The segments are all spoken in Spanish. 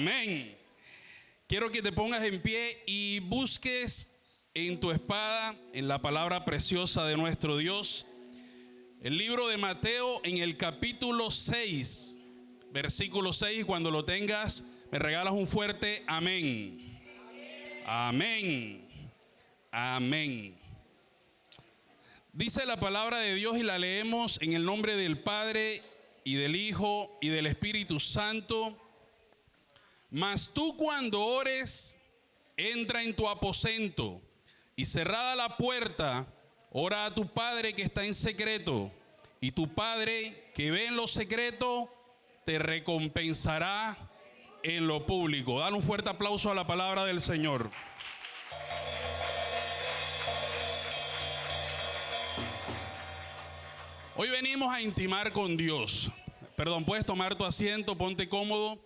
Amén. Quiero que te pongas en pie y busques en tu espada, en la palabra preciosa de nuestro Dios, el libro de Mateo en el capítulo 6, versículo 6. Cuando lo tengas, me regalas un fuerte amén. Amén. Amén. Dice la palabra de Dios y la leemos en el nombre del Padre y del Hijo y del Espíritu Santo. Mas tú cuando ores, entra en tu aposento y cerrada la puerta, ora a tu Padre que está en secreto, y tu Padre que ve en lo secreto te recompensará en lo público. Dale un fuerte aplauso a la palabra del Señor. Hoy venimos a intimar con Dios. Perdón, puedes tomar tu asiento, ponte cómodo.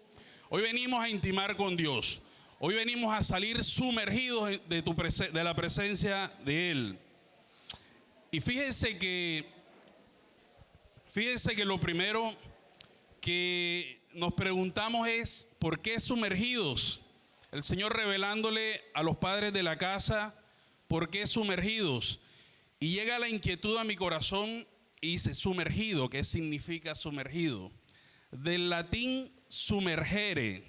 Hoy venimos a intimar con Dios. Hoy venimos a salir sumergidos de la presencia de Él. Y fíjense que lo primero que nos preguntamos es ¿por qué sumergidos? El Señor revelándole a los padres de la casa ¿por qué sumergidos? Y llega la inquietud a mi corazón y dice sumergido. ¿Qué significa sumergido? Del latín sumergere,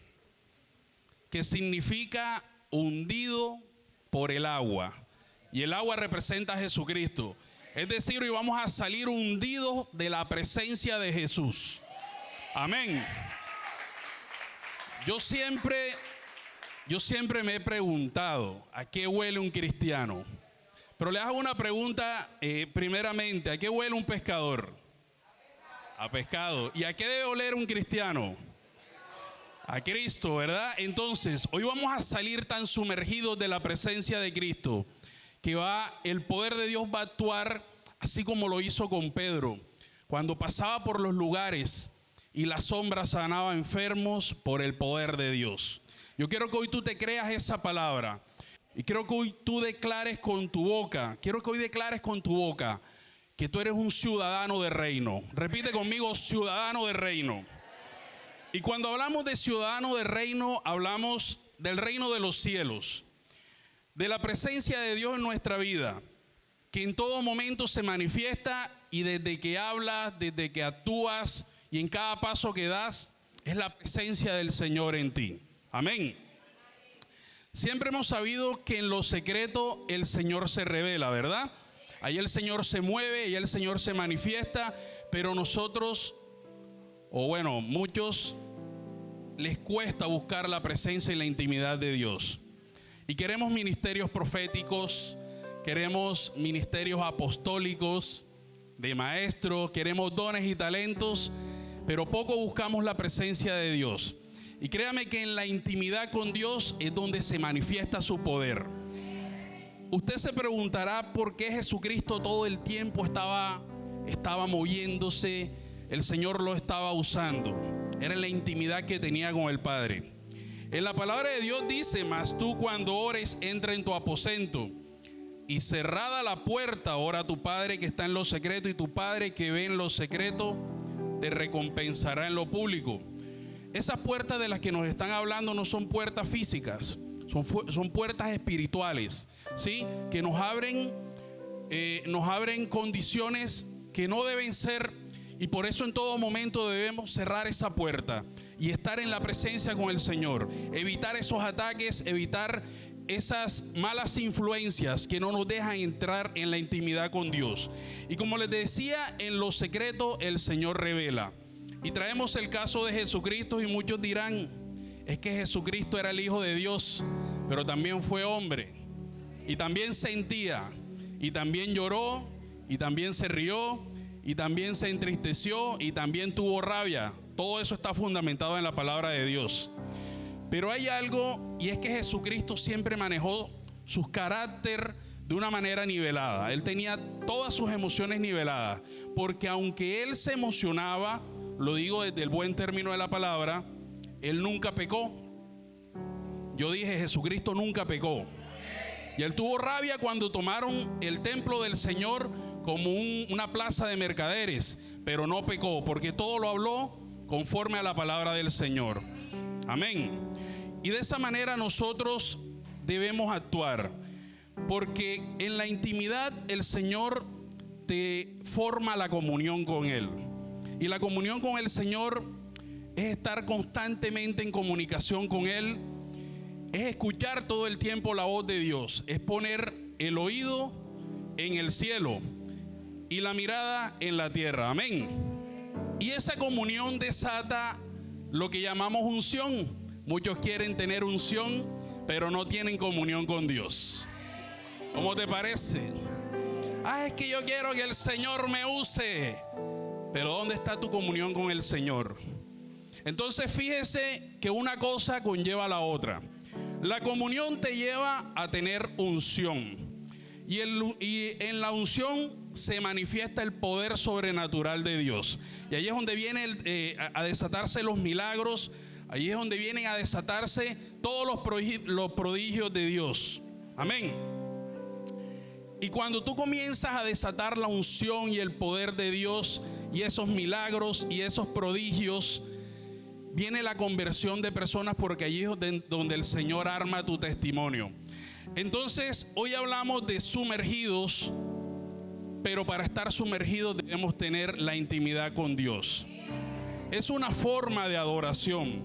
que significa hundido por el agua. Y el agua representa a Jesucristo. Es decir, hoy vamos a salir hundidos de la presencia de Jesús. Amén. Yo siempre me he preguntado ¿a qué huele un cristiano? Pero le hago una pregunta primeramente. ¿A qué huele un pescador? A pescado. ¿Y a qué debe oler un cristiano? A Cristo, ¿verdad? Entonces, hoy vamos a salir tan sumergidos de la presencia de Cristo que el poder de Dios va a actuar así como lo hizo con Pedro. Cuando pasaba por los lugares y la sombra sanaba enfermos por el poder de Dios. Yo quiero que hoy tú te creas esa palabra. Y quiero que hoy tú declares con tu boca. Quiero que hoy declares con tu boca que tú eres un ciudadano de reino. Repite conmigo, ciudadano de reino. Y cuando hablamos de ciudadano de reino, hablamos del reino de los cielos, de la presencia de Dios en nuestra vida, que en todo momento se manifiesta y desde que hablas, desde que actúas y en cada paso que das, es la presencia del Señor en ti. Amén. Siempre hemos sabido que en lo secreto el Señor se revela, ¿verdad? Ahí el Señor se mueve, ahí el Señor se manifiesta, pero nosotros, muchos les cuesta buscar la presencia y la intimidad de Dios. Y queremos ministerios proféticos, queremos ministerios apostólicos, de maestros, queremos dones y talentos, pero poco buscamos la presencia de Dios. Y créame que en la intimidad con Dios es donde se manifiesta su poder. Usted se preguntará por qué Jesucristo todo el tiempo estaba moviéndose, el Señor lo estaba usando. Era la intimidad que tenía con el Padre. En la palabra de Dios dice, mas tú cuando ores, entra en tu aposento y cerrada la puerta, ora a tu Padre que está en lo secreto, y tu Padre que ve en lo secreto te recompensará en lo público. Esas puertas de las que nos están hablando no son puertas físicas, son puertas espirituales, ¿sí? Que nos abren condiciones que no deben ser, y por eso en todo momento debemos cerrar esa puerta y estar en la presencia con el Señor, evitar esos ataques, evitar esas malas influencias que no nos dejan entrar en la intimidad con Dios. Y como les decía, en lo secreto el Señor revela. Y traemos el caso de Jesucristo, y muchos dirán, es que Jesucristo era el Hijo de Dios, pero también fue hombre, y también sentía, y también lloró, y también se rió, y también se entristeció, y también tuvo rabia. Todo eso está fundamentado en la palabra de Dios. Pero hay algo, y es que Jesucristo siempre manejó su carácter de una manera nivelada. Él tenía todas sus emociones niveladas, porque aunque Él se emocionaba, lo digo desde el buen término de la palabra, Él nunca pecó. Yo dije, Jesucristo nunca pecó. Y Él tuvo rabia cuando tomaron el templo del Señor como una plaza de mercaderes, pero no pecó, porque todo lo habló conforme a la palabra del Señor. Amén. Y de esa manera nosotros debemos actuar, porque en la intimidad el Señor te forma la comunión con Él. Y la comunión con el Señor es estar constantemente en comunicación con Él, es escuchar todo el tiempo la voz de Dios, es poner el oído en el cielo y la mirada en la tierra. Amén. Y esa comunión desata lo que llamamos unción. Muchos quieren tener unción, pero no tienen comunión con Dios. ¿Cómo te parece? Es que yo quiero que el Señor me use. Pero ¿dónde está tu comunión con el Señor? Entonces fíjese que una cosa conlleva a la otra. La comunión te lleva a tener unción. Y en la unción se manifiesta el poder sobrenatural de Dios. Y ahí es donde viene a desatarse los milagros. Ahí es donde vienen a desatarse todos los prodigios de Dios. Amén. Y cuando tú comienzas a desatar la unción y el poder de Dios y esos milagros y esos prodigios, viene la conversión de personas, porque allí es donde el Señor arma tu testimonio. Entonces, hoy hablamos de sumergidos, pero para estar sumergidos debemos tener la intimidad con Dios. Es una forma de adoración,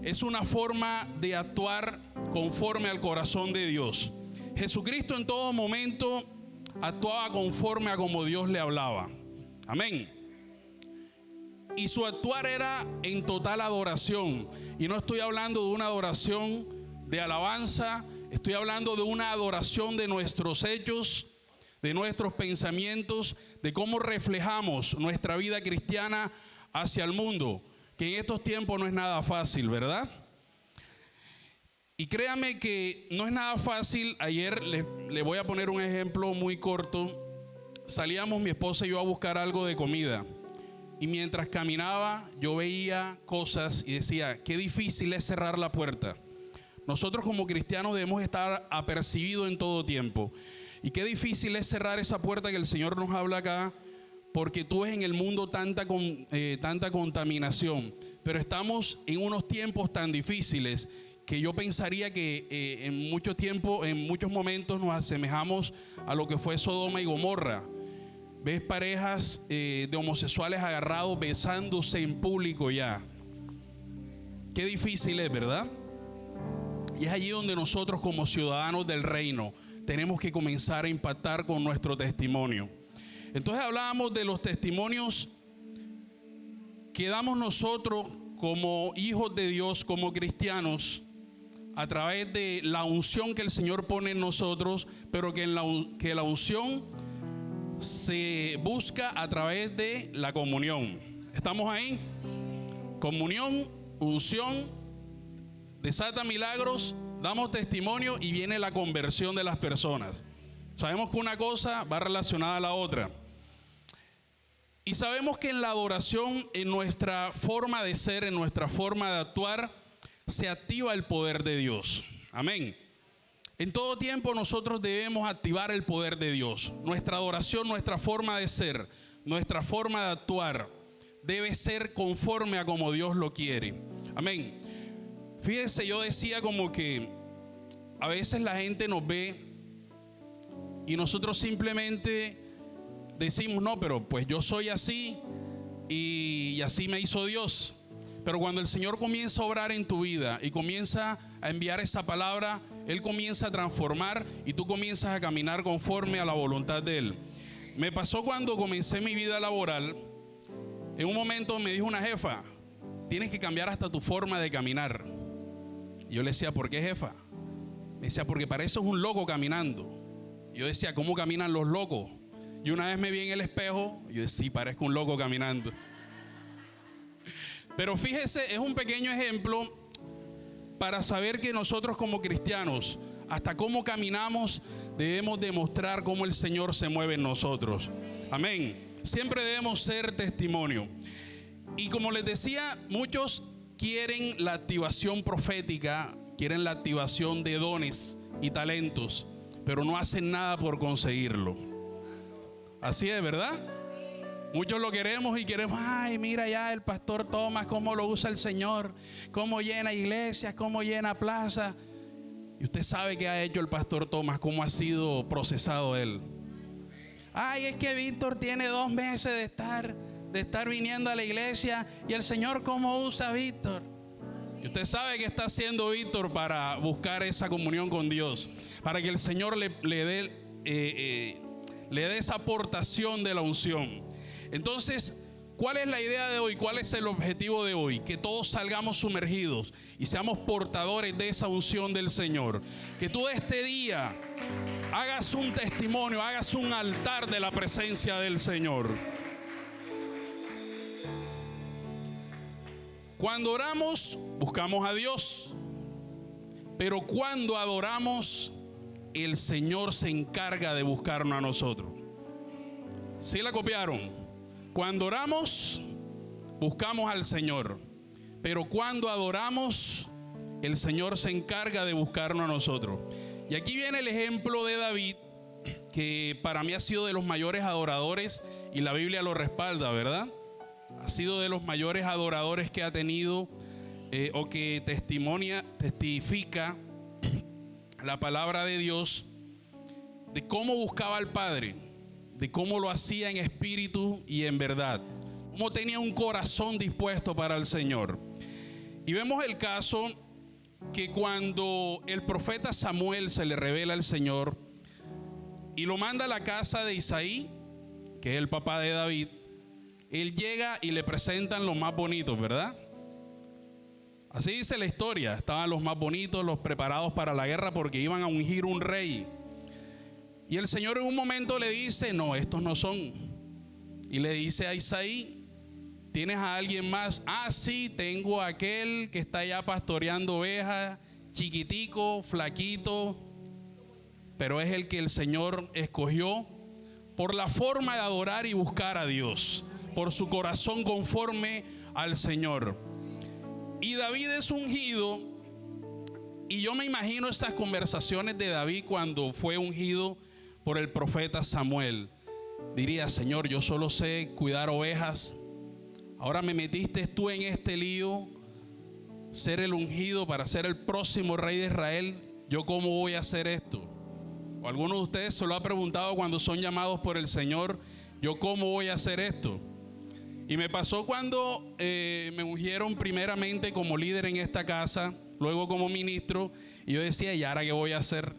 es una forma de actuar conforme al corazón de Dios. Jesucristo en todo momento actuaba conforme a como Dios le hablaba. Amén. Y su actuar era en total adoración. Y no estoy hablando de una adoración de alabanza, estoy hablando de una adoración de nuestros hechos, de nuestros pensamientos, de cómo reflejamos nuestra vida cristiana hacia el mundo, que en estos tiempos no es nada fácil, ¿verdad? Y créame que no es nada fácil. Ayer le voy a poner un ejemplo muy corto. Salíamos mi esposa y yo a buscar algo de comida. Y mientras caminaba yo veía cosas y decía, qué difícil es cerrar la puerta. Nosotros como cristianos debemos estar apercibidos en todo tiempo. Y qué difícil es cerrar esa puerta que el Señor nos habla acá, porque tú ves en el mundo tanta contaminación. Pero estamos en unos tiempos tan difíciles que yo pensaría que en muchos momentos nos asemejamos a lo que fue Sodoma y Gomorra. Ves parejas de homosexuales agarrados, besándose en público ya. Qué difícil es, ¿verdad? Y es allí donde nosotros como ciudadanos del reino tenemos que comenzar a impactar con nuestro testimonio. Entonces hablábamos de los testimonios que damos nosotros como hijos de Dios, como cristianos, a través de la unción que el Señor pone en nosotros, pero que la unción se busca a través de la comunión. ¿Estamos ahí? Comunión, unción, desata milagros, damos testimonio y viene la conversión de las personas. Sabemos que una cosa va relacionada a la otra. Y sabemos que en la adoración, en nuestra forma de ser, en nuestra forma de actuar, se activa el poder de Dios. Amén. En todo tiempo nosotros debemos activar el poder de Dios. Nuestra adoración, nuestra forma de ser, nuestra forma de actuar debe ser conforme a como Dios lo quiere. Amén. Fíjense, yo decía como que a veces la gente nos ve y nosotros simplemente decimos, no, pero pues yo soy así y así me hizo Dios. Pero cuando el Señor comienza a obrar en tu vida y comienza a enviar esa palabra, Él comienza a transformar y tú comienzas a caminar conforme a la voluntad de Él. Me pasó cuando comencé mi vida laboral. En un momento me dijo una jefa, tienes que cambiar hasta tu forma de caminar. Y yo le decía, ¿por qué, jefa? Me decía, porque pareces un loco caminando. Y yo decía, ¿cómo caminan los locos? Y una vez me vi en el espejo y yo decía, sí, parezco un loco caminando. Pero fíjese, es un pequeño ejemplo para saber que nosotros como cristianos, hasta cómo caminamos, debemos demostrar cómo el Señor se mueve en nosotros. Amén. Siempre debemos ser testimonio. Y como les decía, muchos quieren la activación profética, quieren la activación de dones y talentos, pero no hacen nada por conseguirlo. Así es, ¿verdad? Muchos lo queremos y queremos, ay, mira ya el pastor Tomás, cómo lo usa el Señor, cómo llena iglesias, cómo llena plazas. Y usted sabe qué ha hecho el pastor Tomás, cómo ha sido procesado él. Ay, es que Víctor tiene 2 meses de estar viniendo a la iglesia, y el Señor cómo usa a Víctor. Y usted sabe qué está haciendo Víctor para buscar esa comunión con Dios, para que el Señor le dé esa aportación de la unción. Entonces, ¿cuál es la idea de hoy? ¿Cuál es el objetivo de hoy? Que todos salgamos sumergidos y seamos portadores de esa unción del Señor. Que tú este día hagas un testimonio, hagas un altar de la presencia del Señor. Cuando oramos, buscamos a Dios. Pero cuando adoramos, el Señor se encarga de buscarnos a nosotros. ¿Sí la copiaron? Cuando oramos, buscamos al Señor. Pero cuando adoramos, el Señor se encarga de buscarnos a nosotros. Y aquí viene el ejemplo de David, que para mí ha sido de los mayores adoradores, y la Biblia lo respalda, ¿verdad? Ha sido de los mayores adoradores que ha tenido, o que testifica la palabra de Dios, de cómo buscaba al Padre, de cómo lo hacía en espíritu y en verdad, cómo tenía un corazón dispuesto para el Señor. Y vemos el caso que cuando el profeta Samuel se le revela al Señor y lo manda a la casa de Isaí, que es el papá de David, él llega y le presentan los más bonitos, ¿verdad? Así dice la historia. Estaban los más bonitos, los preparados para la guerra, porque iban a ungir un rey. Y el Señor en un momento le dice: no, estos no son. Y le dice a Isaí: ¿tienes a alguien más? Ah, sí, tengo a aquel que está allá pastoreando ovejas, chiquitico, flaquito, pero es el que el Señor escogió por la forma de adorar y buscar a Dios, por su corazón conforme al Señor. Y David es ungido, y yo me imagino esas conversaciones de David cuando fue ungido por el profeta Samuel. Diría: Señor, yo solo sé cuidar ovejas, ahora me metiste tú en este lío, ser el ungido para ser el próximo rey de Israel. ¿Yo cómo voy a hacer esto? O alguno de ustedes se lo ha preguntado cuando son llamados por el Señor: ¿yo cómo voy a hacer esto? Y me pasó cuando me ungieron primeramente como líder en esta casa, luego como ministro, y yo decía: ¿y ahora qué voy a hacer?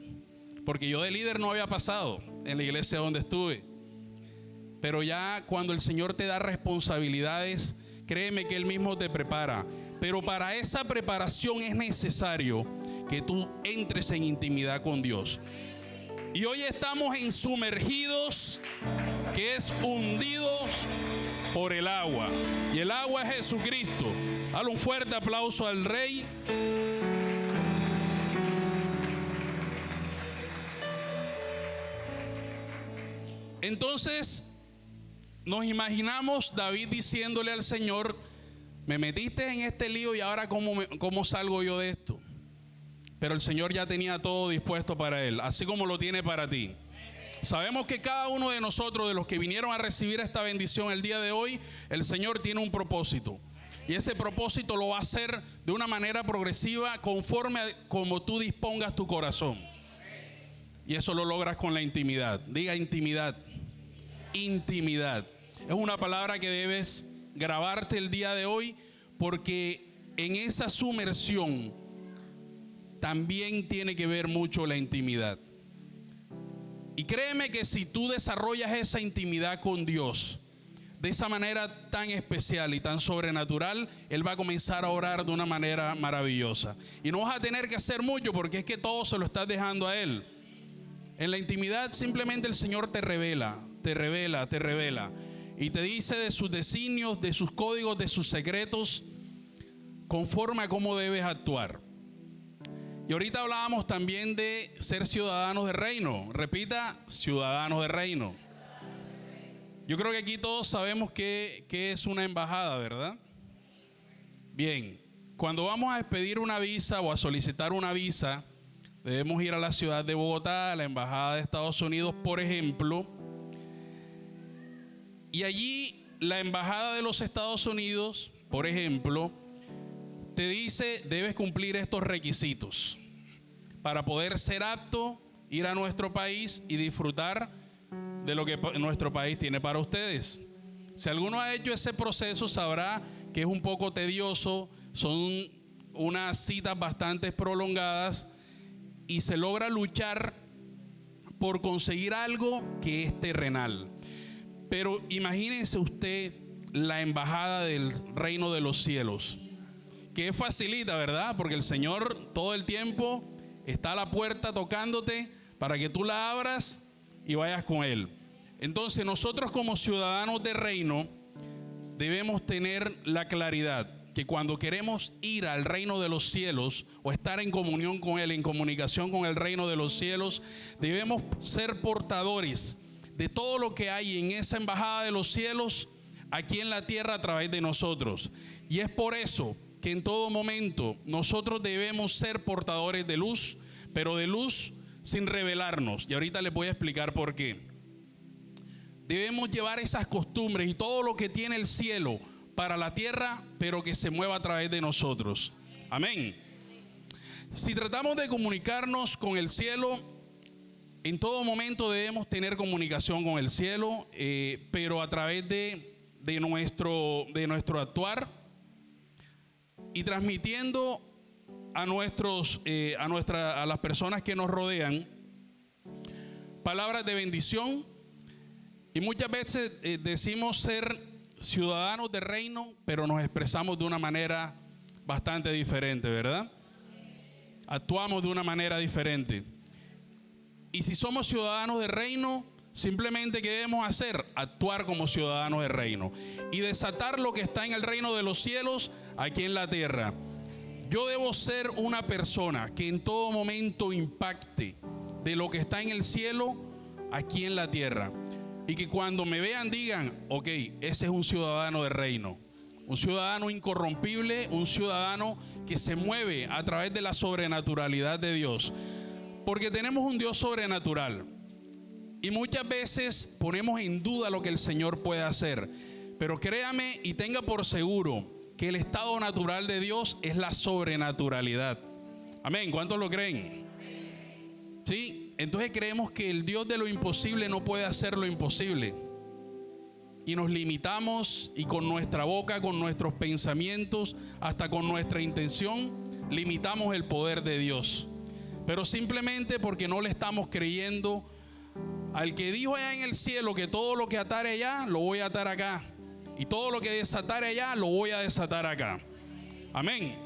Porque yo de líder no había pasado en la iglesia donde estuve. Pero ya cuando el Señor te da responsabilidades, créeme que Él mismo te prepara. Pero para esa preparación es necesario que tú entres en intimidad con Dios. Y hoy estamos en sumergidos, que es hundidos por el agua. Y el agua es Jesucristo. Dale un fuerte aplauso al Rey. Entonces nos imaginamos David diciéndole al Señor: me metiste en este lío y ahora ¿cómo salgo yo de esto? Pero el Señor ya tenía todo dispuesto para él, así como lo tiene para ti. Sabemos que cada uno de nosotros, de los que vinieron a recibir esta bendición el día de hoy, el Señor tiene un propósito. Y ese propósito lo va a hacer de una manera progresiva, conforme a como tú dispongas tu corazón. Y eso lo logras con la intimidad. Diga: intimidad. Intimidad. Es una palabra que debes grabarte el día de hoy, porque en esa sumersión también tiene que ver mucho la intimidad. Y créeme que si tú desarrollas esa intimidad con Dios de esa manera tan especial y tan sobrenatural, Él va a comenzar a orar de una manera maravillosa. Y no vas a tener que hacer mucho, porque es que todo se lo estás dejando a Él. En la intimidad simplemente el Señor te revela, te revela, te revela. Y te dice de sus designios, de sus códigos, de sus secretos, conforme a cómo debes actuar. Y ahorita hablábamos también de ser ciudadanos de reino. Repita: ciudadanos de reino. Yo creo que aquí todos sabemos qué es una embajada, ¿verdad? Bien, cuando vamos a expedir una visa o a solicitar una visa, debemos ir a la ciudad de Bogotá, a la embajada de Estados Unidos, por ejemplo. Y allí la embajada de los Estados Unidos, por ejemplo, te dice, debes cumplir estos requisitos para poder ser apto, ir a nuestro país y disfrutar de lo que nuestro país tiene para ustedes. Si alguno ha hecho ese proceso, sabrá que es un poco tedioso, son unas citas bastante prolongadas y se logra luchar por conseguir algo que es terrenal. Pero imagínense usted la embajada del reino de los cielos, que facilita, ¿verdad? Porque el Señor todo el tiempo está a la puerta tocándote para que tú la abras y vayas con Él. Entonces nosotros como ciudadanos de reino debemos tener la claridad que cuando queremos ir al reino de los cielos o estar en comunión con Él, en comunicación con el reino de los cielos, debemos ser portadores de todo lo que hay en esa embajada de los cielos aquí en la tierra a través de nosotros. Y es por eso que en todo momento nosotros debemos ser portadores de luz, pero de luz sin rebelarnos. Y ahorita les voy a explicar por qué. Debemos llevar esas costumbres y todo lo que tiene el cielo para la tierra, pero que se mueva a través de nosotros. Amén. Si tratamos de comunicarnos con el cielo, en todo momento debemos tener comunicación con el cielo, pero a través de nuestro actuar y transmitiendo a las personas que nos rodean palabras de bendición. Y muchas veces decimos ser ciudadanos de reino, pero nos expresamos de una manera bastante diferente, ¿verdad? Actuamos de una manera diferente. Y si somos ciudadanos de reino, simplemente ¿qué debemos hacer? Actuar como ciudadanos de reino y desatar lo que está en el reino de los cielos aquí en la tierra. Yo debo ser una persona que en todo momento impacte de lo que está en el cielo aquí en la tierra. Y que cuando me vean digan, ok, ese es un ciudadano de reino, un ciudadano incorrompible, un ciudadano que se mueve a través de la sobrenaturalidad de Dios. Porque tenemos un Dios sobrenatural y muchas veces ponemos en duda lo que el Señor puede hacer. Pero créame y tenga por seguro que el estado natural de Dios es la sobrenaturalidad. Amén, ¿cuántos lo creen? ¿Sí? Entonces creemos que el Dios de lo imposible no puede hacer lo imposible. Y nos limitamos y con nuestra boca, con nuestros pensamientos, hasta con nuestra intención, limitamos el poder de Dios. Pero simplemente porque no le estamos creyendo al que dijo allá en el cielo que todo lo que atare allá, lo voy a atar acá. Y todo lo que desatare allá, lo voy a desatar acá. Amén.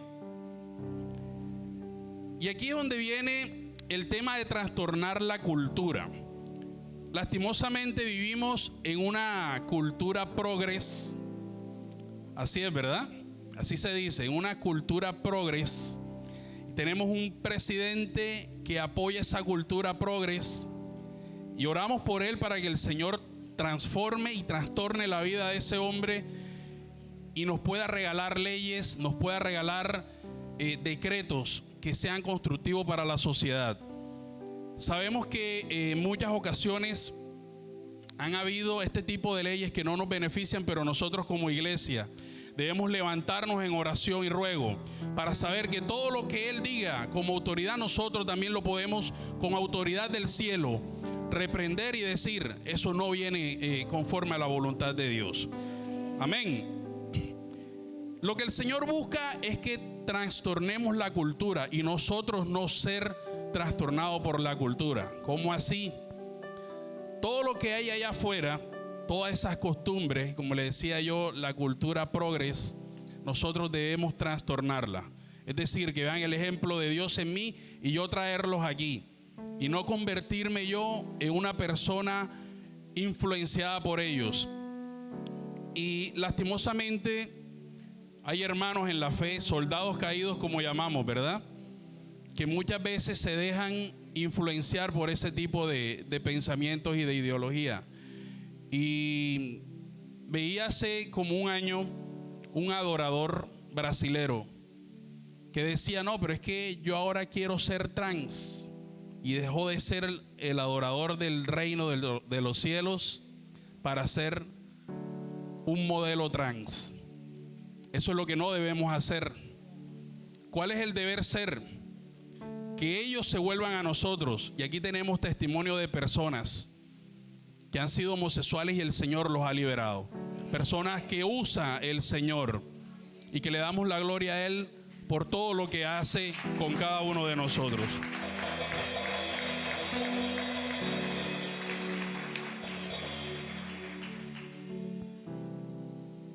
Y aquí es donde viene el tema de trastornar la cultura. Lastimosamente vivimos en una cultura progres. Así es, ¿verdad? Así se dice, en una cultura progres. Tenemos un presidente que apoya esa cultura progres y oramos por él para que el Señor transforme y trastorne la vida de ese hombre y nos pueda regalar leyes, nos pueda regalar decretos que sean constructivos para la sociedad. Sabemos que en muchas ocasiones han habido este tipo de leyes que no nos benefician, pero nosotros como iglesia debemos levantarnos en oración y ruego para saber que todo lo que Él diga como autoridad, nosotros también lo podemos con autoridad del cielo reprender y decir, eso no viene conforme a la voluntad de Dios. Amén. Lo que el Señor busca es que trastornemos la cultura y nosotros no ser trastornados por la cultura. ¿Cómo así? Todo lo que hay allá afuera, todas esas costumbres, como le decía yo, la cultura progres, nosotros debemos trastornarla. Es decir, que vean el ejemplo de Dios en mí y yo traerlos aquí. Y no convertirme yo en una persona influenciada por ellos. Y lastimosamente hay hermanos en la fe, soldados caídos como llamamos, ¿verdad? Que muchas veces se dejan influenciar por ese tipo de pensamientos y de ideología. Y veía hace como un año un adorador brasilero que decía, no, pero es que yo ahora quiero ser trans. Y dejó de ser el adorador del reino de los cielos para ser un modelo trans. Eso es lo que no debemos hacer. ¿Cuál es el deber ser? Que ellos se vuelvan a nosotros. Y aquí tenemos testimonio de personas que han sido homosexuales y el Señor los ha liberado. Personas que usa el Señor y que le damos la gloria a Él por todo lo que hace con cada uno de nosotros.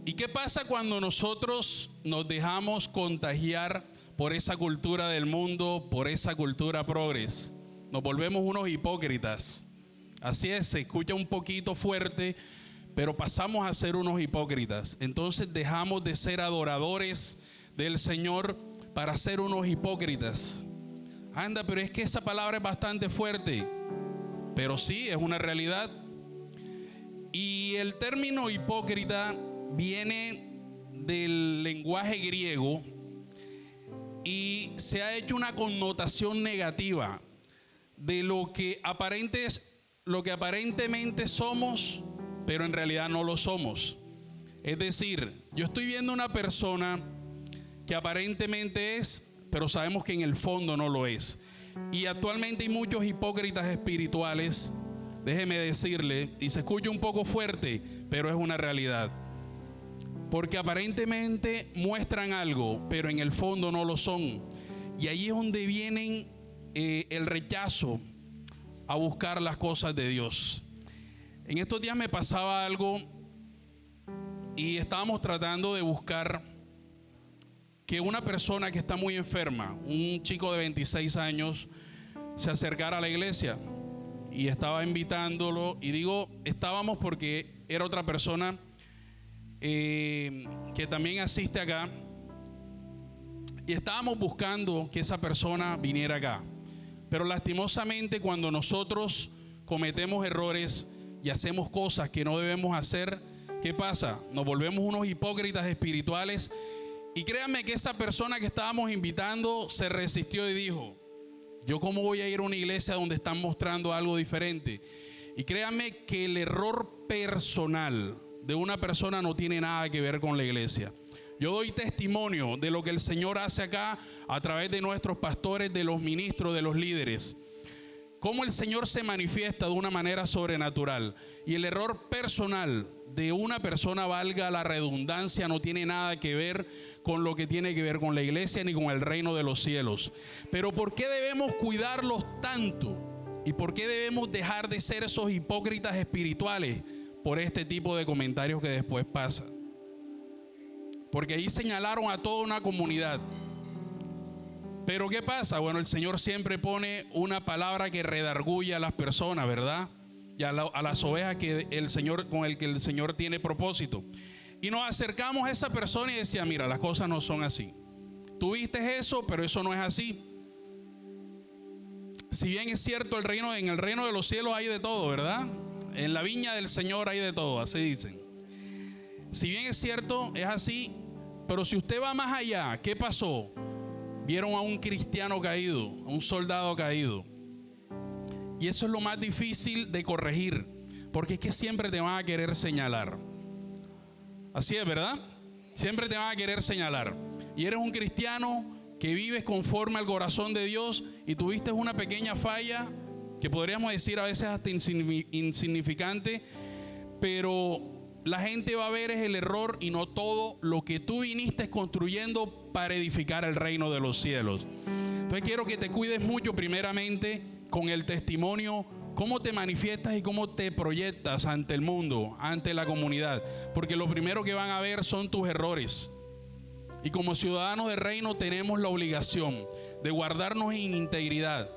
¿Y qué pasa cuando nosotros nos dejamos contagiar por esa cultura del mundo, por esa cultura progres? Nos volvemos unos hipócritas. Así es, se escucha un poquito fuerte, pero pasamos a ser unos hipócritas. Entonces dejamos de ser adoradores del Señor para ser unos hipócritas. Anda, pero es que esa palabra es bastante fuerte. Pero sí, es una realidad. Y el término hipócrita viene del lenguaje griego y se ha hecho una connotación negativa de lo que aparentemente somos, pero en realidad no lo somos. Es decir, yo estoy viendo una persona que aparentemente es, pero sabemos que en el fondo no lo es. Y actualmente hay muchos hipócritas espirituales, déjeme decirle, y se escucha un poco fuerte, pero es una realidad. Porque aparentemente muestran algo, pero en el fondo no lo son. Y ahí es donde viene el rechazo a buscar las cosas de Dios. En estos días me pasaba algo y estábamos tratando de buscar que una persona que está muy enferma, un chico de 26 años, se acercara a la iglesia. Y estaba invitándolo, y digo estábamos porque era otra persona que también asiste acá, y estábamos buscando que esa persona viniera acá. Pero lastimosamente, cuando nosotros cometemos errores y hacemos cosas que no debemos hacer, ¿qué pasa? Nos volvemos unos hipócritas espirituales. Y créanme que esa persona que estábamos invitando se resistió y dijo: ¿yo cómo voy a ir a una iglesia donde están mostrando algo diferente? Y créanme que el error personal de una persona no tiene nada que ver con la iglesia. Yo doy testimonio de lo que el Señor hace acá a través de nuestros pastores, de los ministros, de los líderes. Cómo el Señor se manifiesta de una manera sobrenatural. Y el error personal de una persona, valga la redundancia, no tiene nada que ver con lo que tiene que ver con la iglesia ni con el reino de los cielos. Pero ¿por qué debemos cuidarlos tanto? ¿Y por qué debemos dejar de ser esos hipócritas espirituales por este tipo de comentarios que después pasan? Porque ahí señalaron a toda una comunidad. Pero ¿qué pasa? Bueno, el Señor siempre pone una palabra que redarguye a las personas, ¿verdad? Y a las ovejas que el Señor, con el que el Señor tiene propósito. Y nos acercamos a esa persona y decía: mira, las cosas no son así. Tú viste eso, pero eso no es así. Si bien es cierto, en el reino de los cielos hay de todo, ¿verdad? En la viña del Señor hay de todo, así dicen. Si bien es cierto, es así, pero si usted va más allá, ¿qué pasó? Vieron a un cristiano caído, a un soldado caído. Y eso es lo más difícil de corregir, porque es que siempre te van a querer señalar. Así es, ¿verdad? Siempre te van a querer señalar. Y eres un cristiano que vives conforme al corazón de Dios y tuviste una pequeña falla, que podríamos decir a veces hasta insignificante, pero la gente va a ver es el error y no todo lo que tú viniste construyendo para edificar el reino de los cielos. Entonces quiero que te cuides mucho, primeramente con el testimonio, cómo te manifiestas y cómo te proyectas ante el mundo, ante la comunidad, porque lo primero que van a ver son tus errores. Y como ciudadanos del reino tenemos la obligación de guardarnos en integridad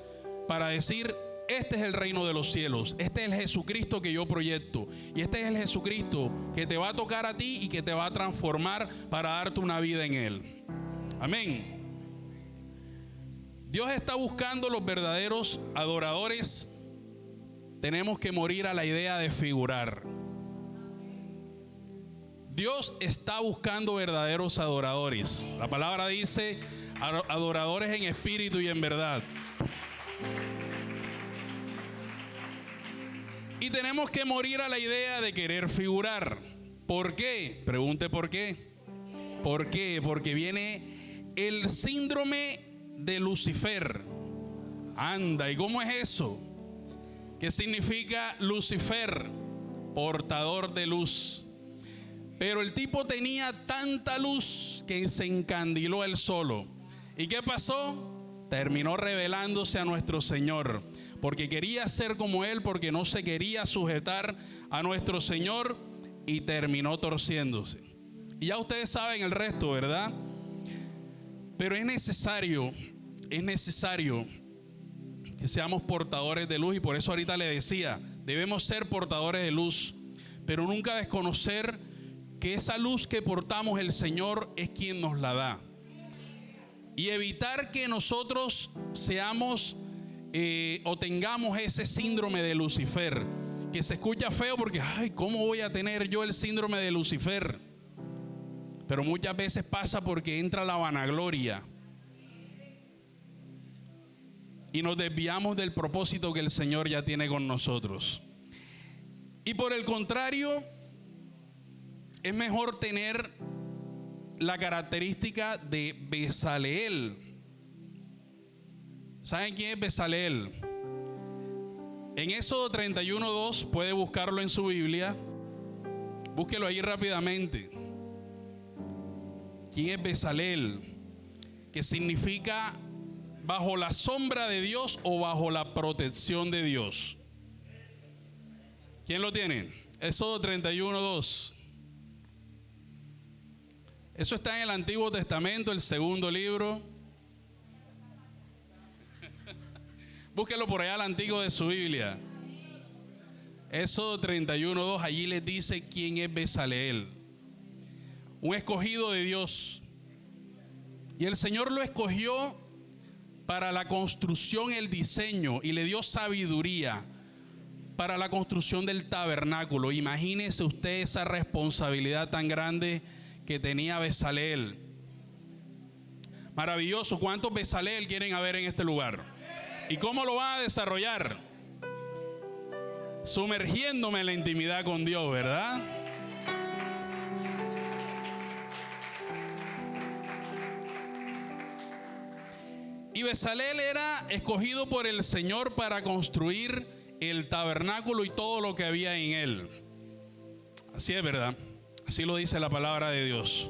para decir: este es el reino de los cielos, este es el Jesucristo que yo proyecto, y este es el Jesucristo que te va a tocar a ti y que te va a transformar para darte una vida en Él. Amén. Dios está buscando los verdaderos adoradores. Tenemos que morir a la idea de figurar. Dios está buscando verdaderos adoradores. La palabra dice: adoradores en espíritu y en verdad. Y tenemos que morir a la idea de querer figurar. ¿Por qué? Pregunte por qué. ¿Por qué? Porque viene el síndrome de Lucifer. Anda, ¿y cómo es eso? ¿Qué significa Lucifer? Portador de luz. Pero el tipo tenía tanta luz que se encandiló él solo. ¿Y qué pasó? Terminó rebelándose a nuestro Señor, porque quería ser como Él, porque no se quería sujetar a nuestro Señor, y terminó torciéndose. Y ya ustedes saben el resto, ¿verdad? Pero es necesario que seamos portadores de luz, y por eso ahorita le decía, debemos ser portadores de luz, pero nunca desconocer que esa luz que portamos, el Señor es quien nos la da. Y evitar que nosotros seamos o tengamos ese síndrome de Lucifer, que se escucha feo porque, ay, ¿cómo voy a tener yo el síndrome de Lucifer? Pero muchas veces pasa porque entra la vanagloria y nos desviamos del propósito que el Señor ya tiene con nosotros. Y por el contrario, es mejor tener la característica de Bezaleel. ¿Saben quién es Bezaleel? En Éxodo 31:2, puede buscarlo en su Biblia. Búsquelo ahí rápidamente. ¿Quién es Bezaleel? Que significa bajo la sombra de Dios o bajo la protección de Dios. ¿Quién lo tiene? Éxodo 31:2. Eso está en el Antiguo Testamento, el segundo libro. Búsquelo por allá al antiguo de su Biblia. Éxodo 31:2, allí les dice quién es Bezaleel. Un escogido de Dios. Y el Señor lo escogió para la construcción, el diseño, y le dio sabiduría para la construcción del tabernáculo. Imagínese usted esa responsabilidad tan grande que tenía Bezaleel. Maravilloso. ¿Cuántos Bezaleel quieren haber en este lugar? ¿Y cómo lo va a desarrollar? Sumergiéndome en la intimidad con Dios, ¿verdad? Y Bezaleel era escogido por el Señor para construir el tabernáculo y todo lo que había en él. Así es, ¿verdad? Así lo dice la palabra de Dios.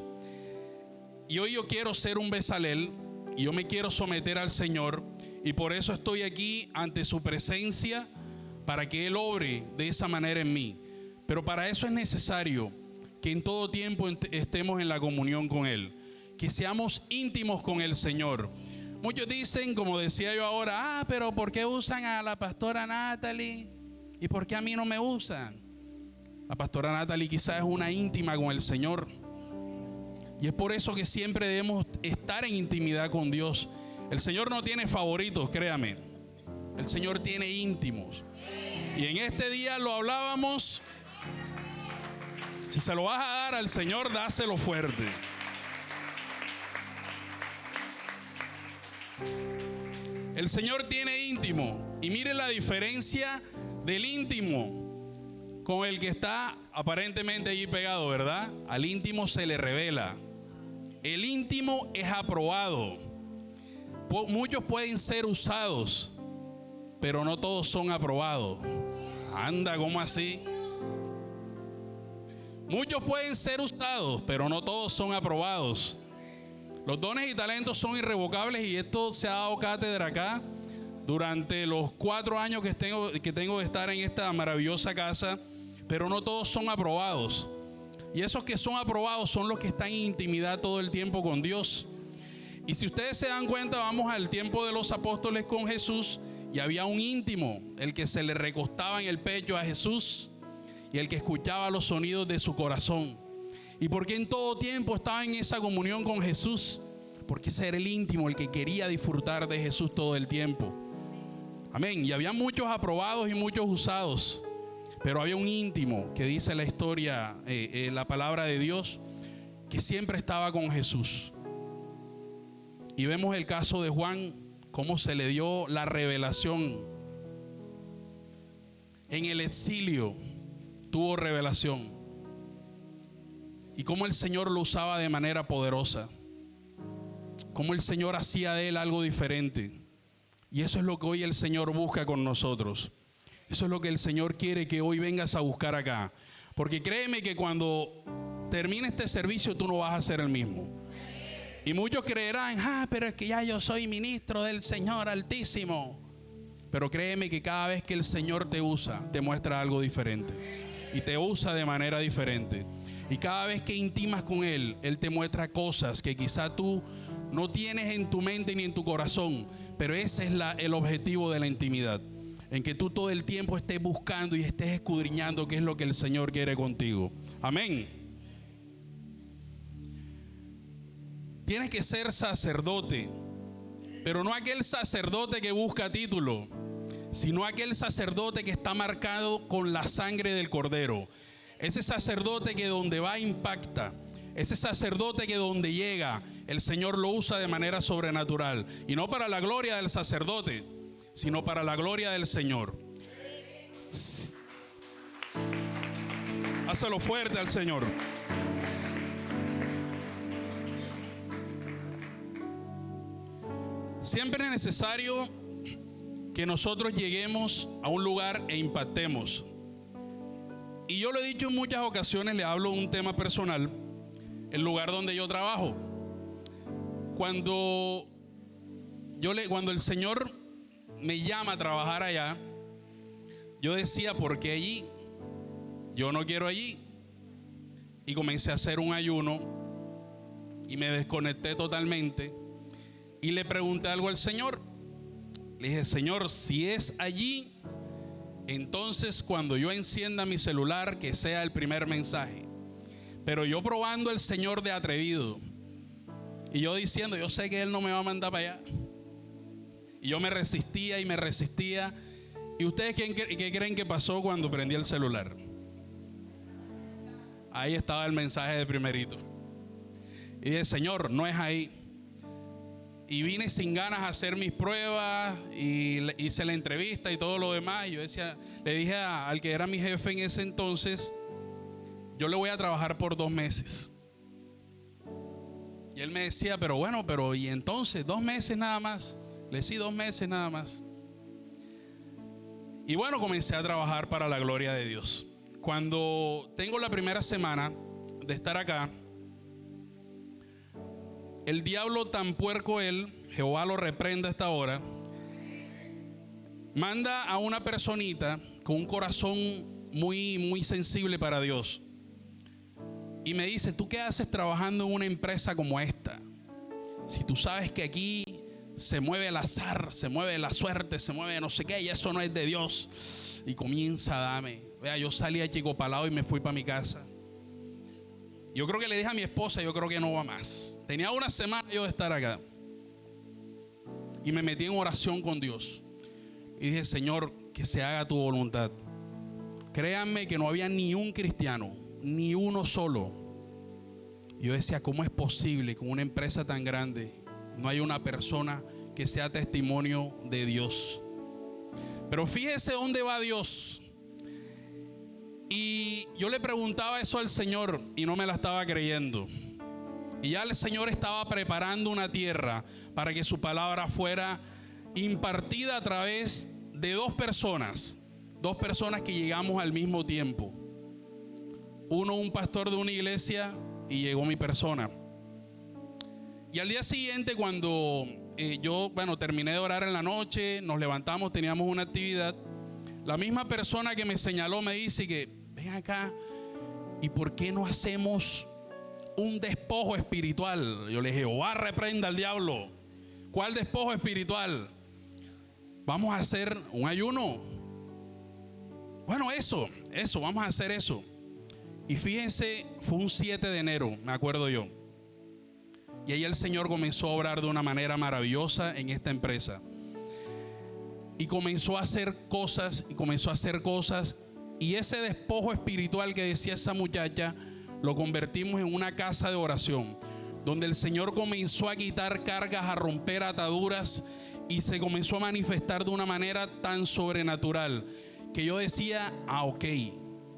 Y hoy yo quiero ser un Bezaleel y yo me quiero someter al Señor, y por eso estoy aquí ante su presencia, para que Él obre de esa manera en mí. Pero para eso es necesario que en todo tiempo estemos en la comunión con Él, que seamos íntimos con el Señor. Muchos dicen, como decía yo ahora, pero ¿por qué usan a la pastora Natalie? ¿Y por qué a mí no me usan? La pastora Natalie quizás es una íntima con el Señor. Y es por eso que siempre debemos estar en intimidad con Dios. El Señor no tiene favoritos, créame. El Señor tiene íntimos. Y en este día lo hablábamos. Si se lo vas a dar al Señor, dáselo fuerte. El Señor tiene íntimo. Y mire la diferencia del íntimo con el que está aparentemente allí pegado, ¿verdad? Al íntimo se le revela. El íntimo es aprobado. Muchos pueden ser usados, pero no todos son aprobados. Anda, ¿cómo así? Muchos pueden ser usados, pero no todos son aprobados. Los dones y talentos son irrevocables, y esto se ha dado cátedra acá durante los 4 años que tengo de estar en esta maravillosa casa, pero no todos son aprobados. Y esos que son aprobados son los que están en intimidad todo el tiempo con Dios. Y si ustedes se dan cuenta, vamos al tiempo de los apóstoles con Jesús, y había un íntimo, el que se le recostaba en el pecho a Jesús y el que escuchaba los sonidos de su corazón. ¿Y por qué en todo tiempo estaba en esa comunión con Jesús? Porque ese era el íntimo, el que quería disfrutar de Jesús todo el tiempo. Amén. Y había muchos aprobados y muchos usados, pero había un íntimo, que dice la historia, la palabra de Dios, que siempre estaba con Jesús. Y vemos el caso de Juan, cómo se le dio la revelación. En el exilio tuvo revelación. y cómo el Señor lo usaba de manera poderosa, cómo el Señor hacía de él algo diferente. Y eso es lo que hoy el Señor busca con nosotros. Eso es lo que el Señor quiere que hoy vengas a buscar acá. Porque créeme que cuando termine este servicio tú no vas a ser el mismo. Y muchos creerán, pero es que ya yo soy ministro del Señor Altísimo. Pero créeme que cada vez que el Señor te usa, te muestra algo diferente. Y te usa de manera diferente. Y cada vez que intimas con Él, Él te muestra cosas que quizá tú no tienes en tu mente ni en tu corazón. Pero ese es el objetivo de la intimidad. En que tú todo el tiempo estés buscando y estés escudriñando qué es lo que el Señor quiere contigo. Amén. Tienes que ser sacerdote. Pero no aquel sacerdote que busca título, sino aquel sacerdote que está marcado con la sangre del Cordero. Ese sacerdote que donde va impacta. Ese sacerdote que donde llega, el Señor lo usa de manera sobrenatural. Y no para la gloria del sacerdote, sino para la gloria del Señor. Hazlo fuerte al Señor. Siempre es necesario que nosotros lleguemos a un lugar e impactemos. Y yo lo he dicho en muchas ocasiones, le hablo de un tema personal, el lugar donde yo trabajo. Cuando el Señor me llama a trabajar allá, yo decía, ¿por qué allí? Yo no quiero allí. Y comencé a hacer un ayuno y me desconecté totalmente y le pregunté algo al Señor. Le dije, Señor, si es allí, entonces cuando yo encienda mi celular, que sea el primer mensaje. Pero yo probando el Señor de atrevido y yo diciendo, yo sé que Él no me va a mandar para allá. Y yo me resistía y me resistía. ¿Y ustedes qué creen que pasó cuando prendí el celular? Ahí estaba el mensaje de primerito. Y dije, Señor, no es ahí. Y vine sin ganas a hacer mis pruebas y hice la entrevista y todo lo demás. Y yo le dije al que era mi jefe en ese entonces, yo le voy a trabajar por 2 meses. Y él me decía, pero ¿y entonces 2 meses nada más? Le decía 2 meses nada más. Y bueno, comencé a trabajar para la gloria de Dios. Cuando tengo la primera semana de estar acá, el diablo tan puerco él, Jehová lo reprenda a esta hora, manda a una personita con un corazón muy, muy sensible para Dios. Y me dice, ¿tú qué haces trabajando en una empresa como esta? Si tú sabes que aquí se mueve el azar, se mueve la suerte, se mueve no sé qué, y eso no es de Dios. Y comienza a darme. Vea, yo salí a Chicopalao y me fui para mi casa. Yo creo que le dije a mi esposa, yo creo que no va más. Tenía una semana yo de estar acá. Y me metí en oración con Dios. Y dije, Señor, que se haga tu voluntad. Créanme que no había ni un cristiano, ni uno solo. Y yo decía, ¿cómo es posible que en una empresa tan grande no hay una persona que sea testimonio de Dios? Pero fíjese dónde va Dios. Y yo le preguntaba eso al Señor y no me la estaba creyendo. Y ya el Señor estaba preparando una tierra para que su palabra fuera impartida a través de 2 personas. 2 personas que llegamos al mismo tiempo. Uno, un pastor de una iglesia, y llegó mi persona. Y al día siguiente, cuando terminé de orar en la noche, nos levantamos, teníamos una actividad. La misma persona que me señaló me dice que ven acá, ¿y por qué no hacemos un despojo espiritual? Yo le dije, reprenda al diablo. ¿Cuál despojo espiritual? Vamos a hacer un ayuno. Bueno, eso, vamos a hacer eso. Y fíjense, fue un 7 de enero, me acuerdo yo. Y ahí el Señor comenzó a obrar de una manera maravillosa en esta empresa. Y comenzó a hacer cosas, y ese despojo espiritual que decía esa muchacha, lo convertimos en una casa de oración, donde el Señor comenzó a quitar cargas, a romper ataduras, y se comenzó a manifestar de una manera tan sobrenatural, que yo decía, ok,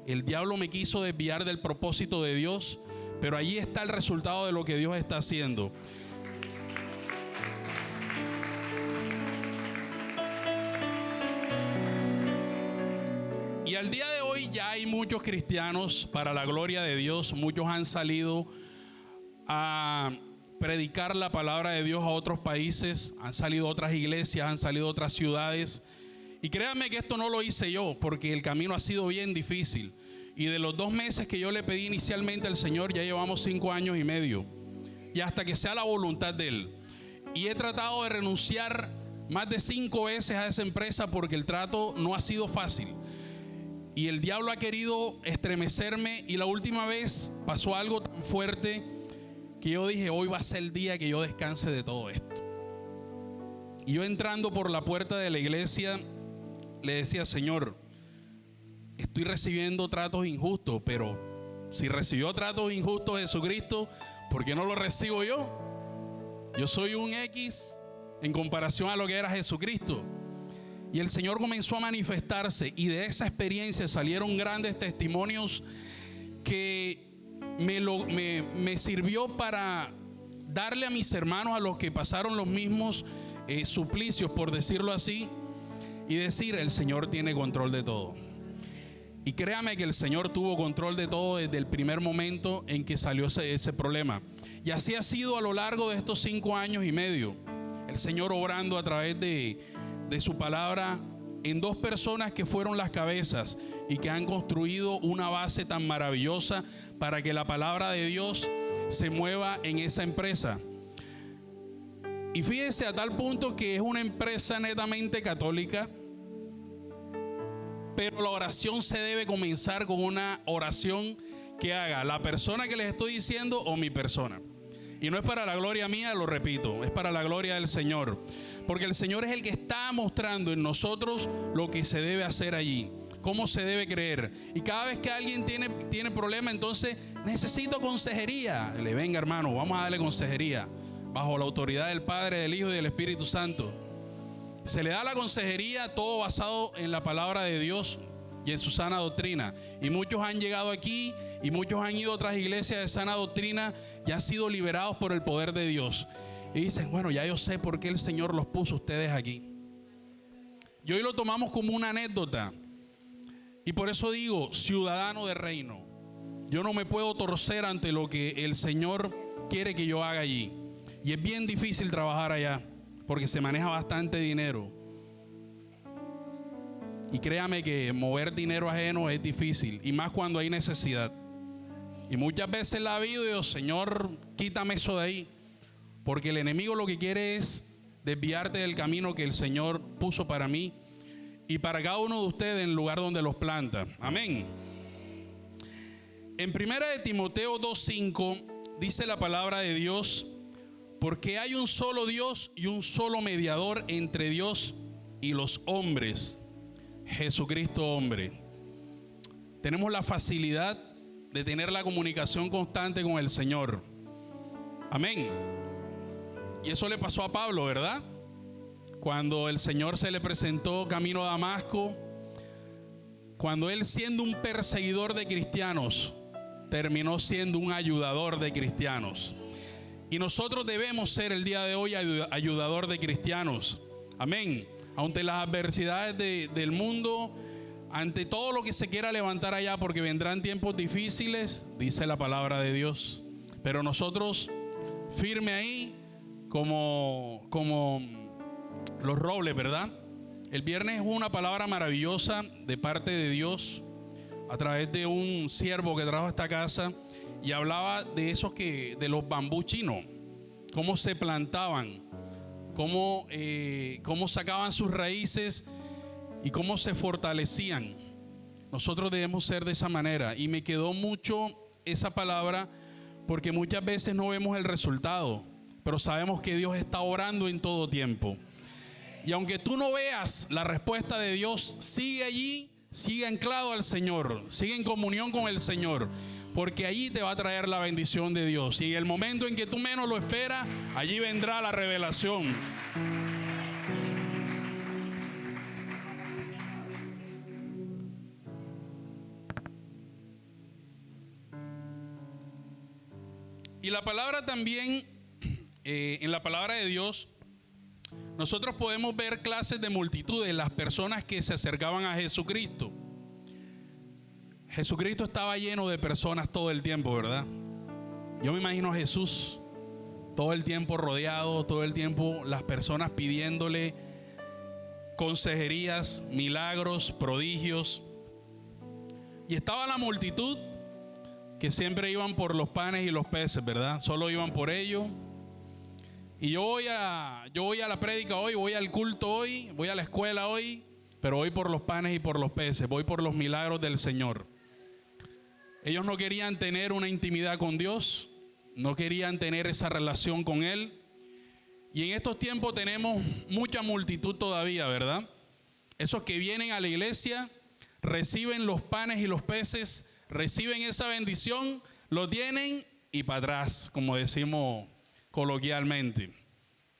el diablo me quiso desviar del propósito de Dios, pero allí está el resultado de lo que Dios está haciendo. Y al día de hoy ya hay muchos cristianos, para la gloria de Dios. Muchos han salido a predicar la palabra de Dios a otros países, han salido a otras iglesias, han salido a otras ciudades. Y créanme que esto no lo hice yo, porque el camino ha sido bien difícil. Y de los 2 meses que yo le pedí inicialmente al Señor, ya llevamos 5 años y medio. Y hasta que sea la voluntad de Él. Y he tratado de renunciar más de 5 veces a esa empresa porque el trato no ha sido fácil. Y el diablo ha querido estremecerme, y la última vez pasó algo tan fuerte que yo dije, hoy va a ser el día que yo descanse de todo esto. Y yo, entrando por la puerta de la iglesia, le decía: Señor, estoy recibiendo tratos injustos, pero si recibió tratos injustos Jesucristo, ¿por qué no lo recibo yo? Yo soy un X en comparación a lo que era Jesucristo. Y el Señor comenzó a manifestarse, y de esa experiencia salieron grandes testimonios que me sirvió para darle a mis hermanos, a los que pasaron los mismos suplicios, por decirlo así, y decir: el Señor tiene control de todo. Y créame que el Señor tuvo control de todo desde el primer momento en que salió ese problema. Y así ha sido a lo largo de estos 5 años y medio. El Señor obrando a través de su palabra en 2 personas que fueron las cabezas y que han construido una base tan maravillosa para que la palabra de Dios se mueva en esa empresa. Y fíjese, a tal punto que es una empresa netamente católica, pero la oración se debe comenzar con una oración que haga la persona que les estoy diciendo o mi persona. Y no es para la gloria mía, lo repito, es para la gloria del Señor. Porque el Señor es el que está mostrando en nosotros lo que se debe hacer allí, cómo se debe creer. Y cada vez que alguien tiene problema, entonces necesito consejería. Le venga, hermano, vamos a darle consejería bajo la autoridad del Padre, del Hijo y del Espíritu Santo. Se le da la consejería, todo basado en la palabra de Dios y en su sana doctrina. Y muchos han llegado aquí, y muchos han ido a otras iglesias de sana doctrina y han sido liberados por el poder de Dios. Y dicen: bueno, ya yo sé por qué el Señor los puso ustedes aquí. Y hoy lo tomamos como una anécdota. Y por eso digo, ciudadano de reino. Yo no me puedo torcer ante lo que el Señor quiere que yo haga allí. Y es bien difícil trabajar allá, porque se maneja bastante dinero. Y créame que mover dinero ajeno es difícil, y más cuando hay necesidad. Y muchas veces la vida, y digo: Señor, quítame eso de ahí. Porque el enemigo lo que quiere es desviarte del camino que el Señor puso para mí y para cada uno de ustedes en el lugar donde los planta. Amén. En 1 Timoteo 2:5 dice la palabra de Dios: porque hay un solo Dios y un solo mediador entre Dios y los hombres, Jesucristo hombre. Tenemos la facilidad de tener la comunicación constante con el Señor. Amén. Y eso le pasó a Pablo, ¿verdad? Cuando el Señor se le presentó camino a Damasco, cuando él, siendo un perseguidor de cristianos, terminó siendo un ayudador de cristianos. Y nosotros debemos ser el día de hoy ayudador de cristianos. Amén. Ante las adversidades del mundo, ante todo lo que se quiera levantar allá, porque vendrán tiempos difíciles, dice la palabra de Dios. Pero nosotros, firme ahí, como los robles, ¿verdad? El viernes hubo una palabra maravillosa de parte de Dios a través de un siervo que trajo a esta casa, y hablaba de de los bambú chinos, cómo se plantaban, cómo sacaban sus raíces y cómo se fortalecían. Nosotros debemos ser de esa manera, y me quedó mucho esa palabra, porque muchas veces no vemos el resultado, pero sabemos que Dios está obrando en todo tiempo. Y aunque tú no veas la respuesta de Dios, sigue allí, sigue anclado al Señor, sigue en comunión con el Señor, porque allí te va a traer la bendición de Dios. Y en el momento en que tú menos lo esperas, allí vendrá la revelación. Y la palabra también, en la palabra de Dios, nosotros podemos ver clases de multitudes, las personas que se acercaban a Jesucristo. Jesucristo estaba lleno de personas todo el tiempo, ¿verdad? Yo me imagino a Jesús todo el tiempo rodeado, todo el tiempo las personas pidiéndole consejerías, milagros, prodigios. Y estaba la multitud que siempre iban por los panes y los peces, ¿verdad? Solo iban por ello. Y yo voy a la prédica hoy, voy al culto hoy, voy a la escuela hoy, pero voy por los panes y por los peces, voy por los milagros del Señor. Ellos no querían tener una intimidad con Dios, no querían tener esa relación con Él. Y en estos tiempos tenemos mucha multitud todavía, ¿verdad? Esos que vienen a la iglesia, reciben los panes y los peces, reciben esa bendición, lo tienen y para atrás, como decimos coloquialmente.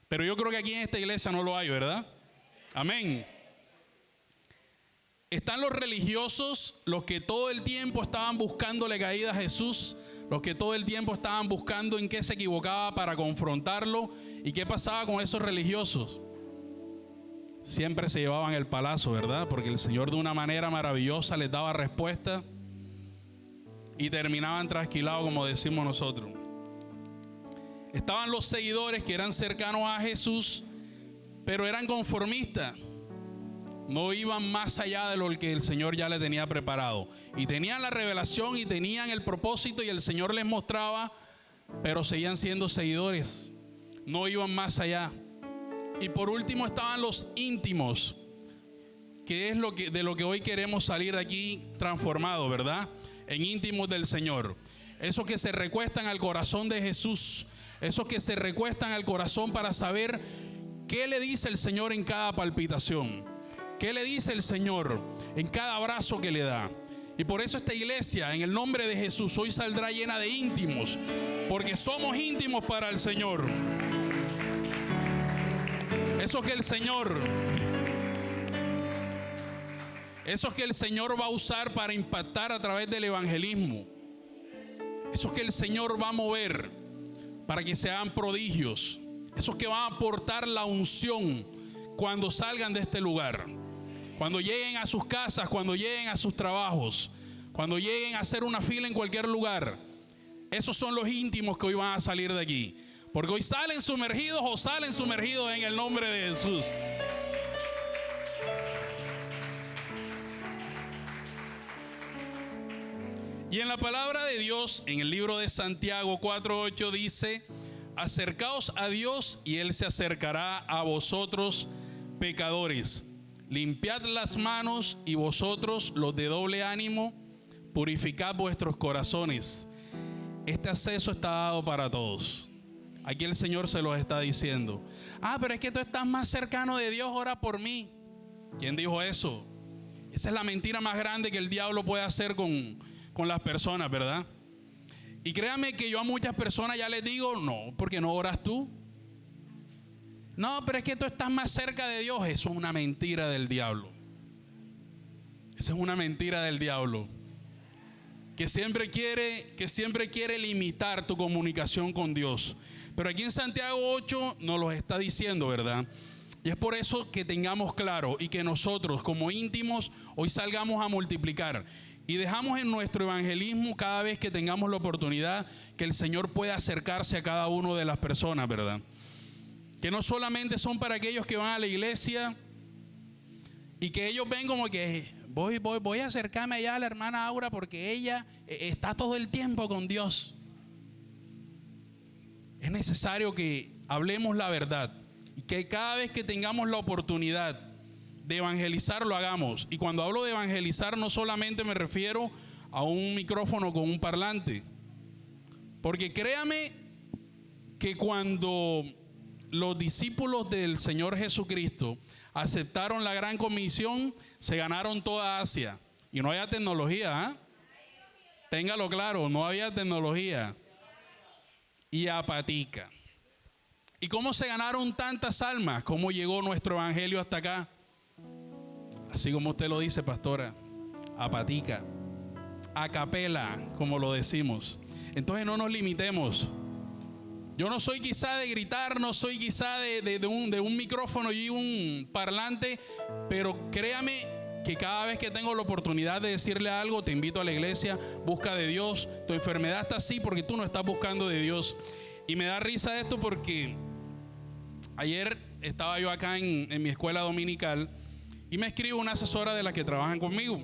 Pero yo creo que aquí en esta iglesia no lo hay, ¿verdad? Amén. Están los religiosos, los que todo el tiempo estaban buscándole caída a Jesús, los que todo el tiempo estaban buscando en qué se equivocaba para confrontarlo. ¿Y qué pasaba con esos religiosos? Siempre se llevaban el palazo, ¿verdad? Porque el Señor de una manera maravillosa les daba respuesta y terminaban trasquilados, como decimos nosotros. Estaban los seguidores que eran cercanos a Jesús, pero eran conformistas. No iban más allá de lo que el Señor ya les tenía preparado. Y tenían la revelación y tenían el propósito y el Señor les mostraba, pero seguían siendo seguidores. No iban más allá. Y por último estaban los íntimos, que es de lo que hoy queremos salir aquí transformados, ¿verdad? En íntimos del Señor. Esos que se recuestan al corazón de Jesús. Esos que se recuestan al corazón para saber qué le dice el Señor en cada palpitación. ¿Qué le dice el Señor en cada abrazo que le da? Y por eso esta iglesia, en el nombre de Jesús, hoy saldrá llena de íntimos, porque somos íntimos para el Señor. Eso que el Señor va a usar para impactar a través del evangelismo. Esos que el Señor va a mover para que se hagan prodigios. Esos que van a aportar la unción cuando salgan de este lugar. Cuando lleguen a sus casas, cuando lleguen a sus trabajos, cuando lleguen a hacer una fila en cualquier lugar. Esos son los íntimos que hoy van a salir de aquí. Porque hoy salen sumergidos en el nombre de Jesús. Y en la palabra de Dios, en el libro de Santiago 4:8 dice: acercaos a Dios y Él se acercará a vosotros, pecadores. Limpiad las manos y vosotros, los de doble ánimo, purificad vuestros corazones. Este acceso está dado para todos. Aquí el Señor se los está diciendo. Pero es que tú estás más cercano de Dios, ora por mí. ¿Quién dijo eso? Esa es la mentira más grande que el diablo puede hacer con las personas, ¿verdad? Y créame que yo a muchas personas ya les digo, no, porque no oras tú. No, pero es que tú estás más cerca de Dios. Eso es una mentira del diablo. Eso es una mentira del diablo. Que siempre quiere limitar tu comunicación con Dios. Pero aquí en Santiago 8 nos lo está diciendo, ¿verdad? Y es por eso que tengamos claro y que nosotros como íntimos hoy salgamos a multiplicar. Y dejamos en nuestro evangelismo cada vez que tengamos la oportunidad que el Señor pueda acercarse a cada una de las personas, ¿verdad? Que no solamente son para aquellos que van a la iglesia y que ellos ven como que voy a acercarme allá a la hermana Aura porque ella está todo el tiempo con Dios. Es necesario que hablemos la verdad y que cada vez que tengamos la oportunidad de evangelizar lo hagamos. Y cuando hablo de evangelizar no solamente me refiero a un micrófono con un parlante, porque créame que cuando los discípulos del Señor Jesucristo aceptaron la gran comisión, se ganaron toda Asia. Y no había tecnología, ¿eh? Téngalo claro, no había tecnología. Y apatica. ¿Y cómo se ganaron tantas almas? ¿Cómo llegó nuestro evangelio hasta acá? Así como usted lo dice, pastora, apatica, a capela, como lo decimos. Entonces no nos limitemos. Yo no soy quizá de gritar, no soy quizá de un micrófono y un parlante, pero créame que cada vez que tengo la oportunidad de decirle algo, te invito a la iglesia, busca de Dios. Tu enfermedad está así porque tú no estás buscando de Dios. Y me da risa esto porque ayer estaba yo acá en mi escuela dominical y me escribe una asesora de las que trabajan conmigo.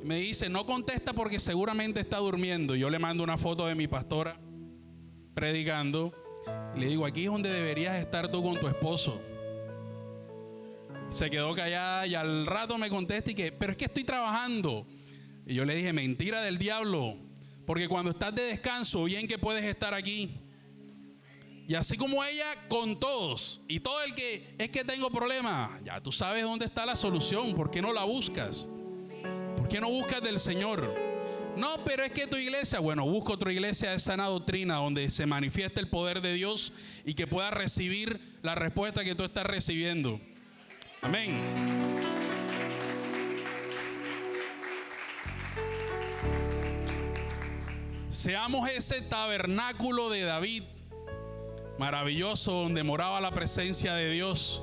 Me dice, no contesta porque seguramente está durmiendo. Yo le mando una foto de mi pastora predicando. Le digo, aquí es donde deberías estar tú con tu esposo. Se quedó callada y al rato me contesta y que, pero es que estoy trabajando. Y yo le dije, mentira del diablo, porque cuando estás de descanso, bien que puedes estar aquí. Y así como ella con todos, y todo el que es que tengo problemas, ya tú sabes dónde está la solución. ¿Por qué no la buscas? ¿Por qué no buscas del Señor? No, pero es que tu iglesia, bueno, busca otra iglesia de sana doctrina donde se manifieste el poder de Dios y que pueda recibir la respuesta que tú estás recibiendo. Amén. Seamos ese tabernáculo de David, maravilloso, donde moraba la presencia de Dios.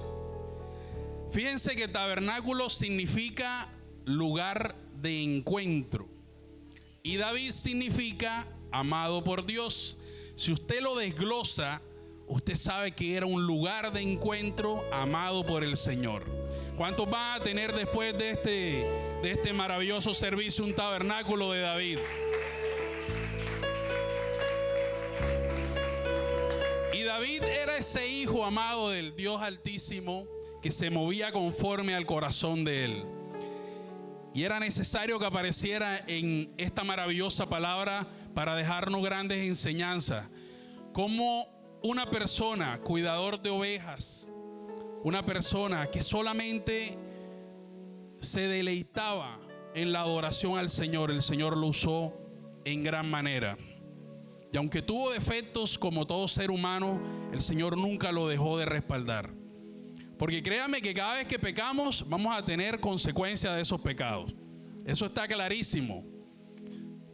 Fíjense que tabernáculo significa lugar de encuentro. Y David significa amado por Dios. Si usted lo desglosa, usted sabe que era un lugar de encuentro amado por el Señor. ¿Cuántos van a tener después de este maravilloso servicio un tabernáculo de David? Y David era ese hijo amado del Dios Altísimo que se movía conforme al corazón de él. Y era necesario que apareciera en esta maravillosa palabra para dejarnos grandes enseñanzas. Como una persona, cuidador de ovejas, una persona que solamente se deleitaba en la adoración al Señor, el Señor lo usó en gran manera. Y aunque tuvo defectos como todo ser humano, el Señor nunca lo dejó de respaldar. Porque créame que cada vez que pecamos vamos a tener consecuencias de esos pecados. Eso está clarísimo.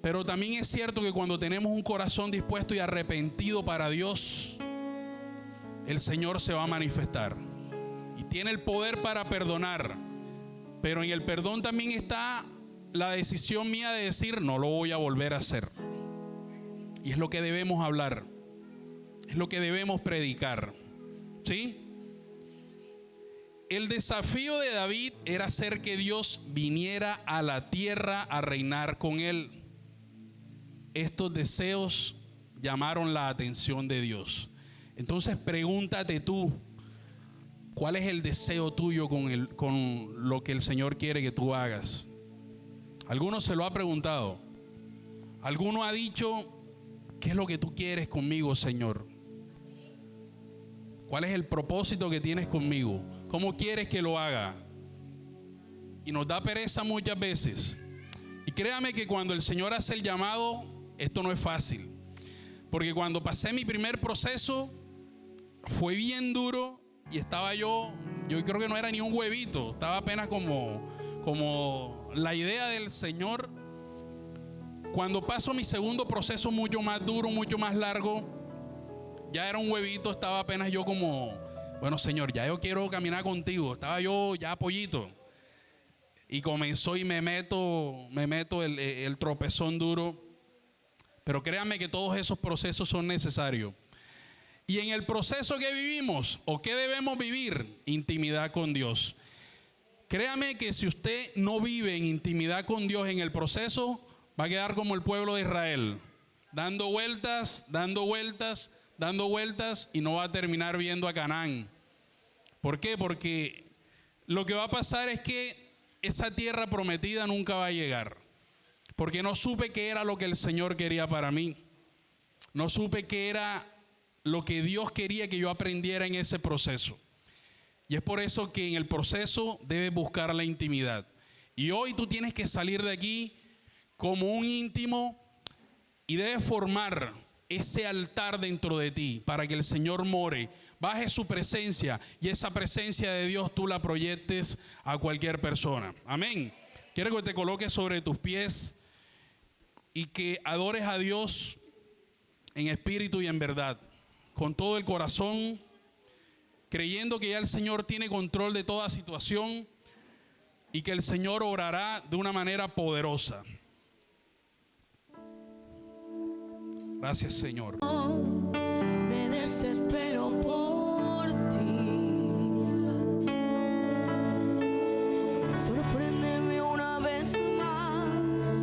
Pero también es cierto que cuando tenemos un corazón dispuesto y arrepentido para Dios, el Señor se va a manifestar. Y tiene el poder para perdonar. Pero en el perdón también está la decisión mía de decir, no lo voy a volver a hacer. Y es lo que debemos hablar. Es lo que debemos predicar. ¿Sí? El desafío de David era hacer que Dios viniera a la tierra a reinar con él. Estos deseos llamaron la atención de Dios. Entonces pregúntate tú, ¿cuál es el deseo tuyo con lo que el Señor quiere que tú hagas? ¿Alguno se lo ha preguntado? ¿Alguno ha dicho, qué es lo que tú quieres conmigo, Señor? ¿Cuál es el propósito que tienes conmigo? ¿Cómo quieres que lo haga? Y nos da pereza muchas veces. Y créame que cuando el Señor hace el llamado, esto no es fácil. Porque cuando pasé mi primer proceso, fue bien duro y estaba yo creo que no era ni un huevito. Estaba apenas como la idea del Señor. Cuando paso mi segundo proceso, mucho más duro, mucho más largo, ya era un huevito, estaba apenas yo como, bueno, Señor, ya yo quiero caminar contigo. Estaba yo ya pollito. Y comenzó y me meto el tropezón duro. Pero créanme que todos esos procesos son necesarios. Y en el proceso que vivimos, ¿o qué debemos vivir? Intimidad con Dios. Créame que si usted no vive en intimidad con Dios en el proceso, va a quedar como el pueblo de Israel, dando vueltas, dando vueltas, dando vueltas, y no va a terminar viendo a Canaán. ¿Por qué? Porque lo que va a pasar es que esa tierra prometida nunca va a llegar. Porque no supe qué era lo que el Señor quería para mí. No supe qué era lo que Dios quería que yo aprendiera en ese proceso. Y es por eso que en el proceso debes buscar la intimidad. Y hoy tú tienes que salir de aquí como un íntimo y debes formar ese altar dentro de ti para que el Señor more, baje su presencia y esa presencia de Dios tú la proyectes a cualquier persona. Amén. Quiero que te coloques sobre tus pies y que adores a Dios en espíritu y en verdad. con todo el corazón, creyendo que ya el Señor tiene control de toda situación y que el Señor obrará de una manera poderosa. Gracias, Señor. Me desespero por ti. Sorpréndeme una vez más.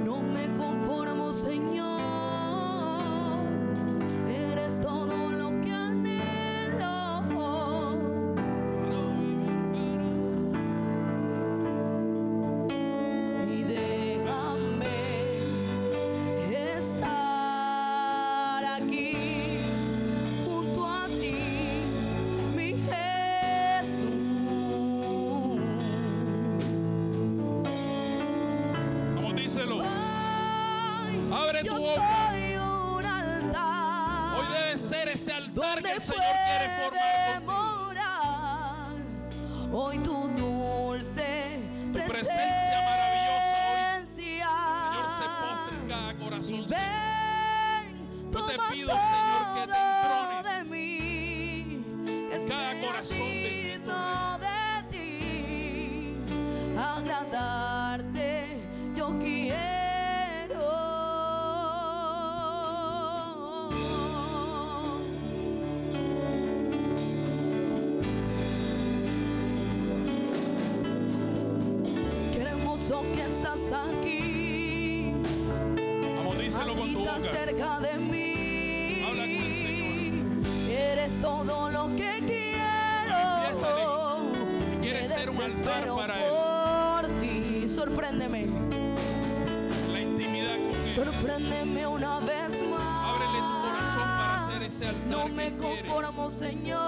No me conformo, Señor. Eres todo lo que anhelo. Y déjame estar aquí junto a ti, mi Jesús. Vamos, díselo. Ay, Abre tu yo boca. soy un altar. Hoy debe ser ese altar que donde el Señor quiere puede formar contigo. morar. Hoy tu dulce presencia maravillosa hoy. presencia. Señor, se postre en cada corazón. Ven, Yo te toma pido, Señor, que te todo entrones de mí, que cada sea corazón bendito, digno de ti, agradarte yo quiero. Qué hermoso que estás aquí. Vamos, díselo con tu Aquí tan boca. cerca de mí. Habla con el Señor. Eres todo lo que quiero. Manifiéstale que quieres Me ser un altar desespero para Él. por ti. Sorpréndeme. En la intimidad con Él. Sorpréndeme una vez más. Ábrele tu corazón para hacer ese altar No que me quiere. conformo, Señor.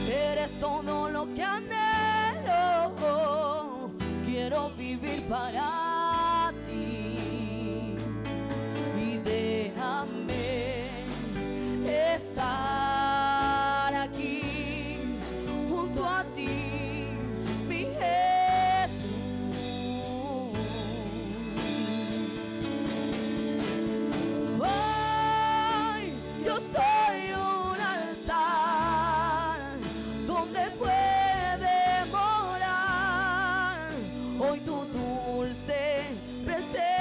Eres todo lo que anhelo. Quiero vivir para ti. Y déjame estar aquí junto a ti, mi Jesús. Hoy yo soy un altar donde puede morar hoy tu dulce presencia.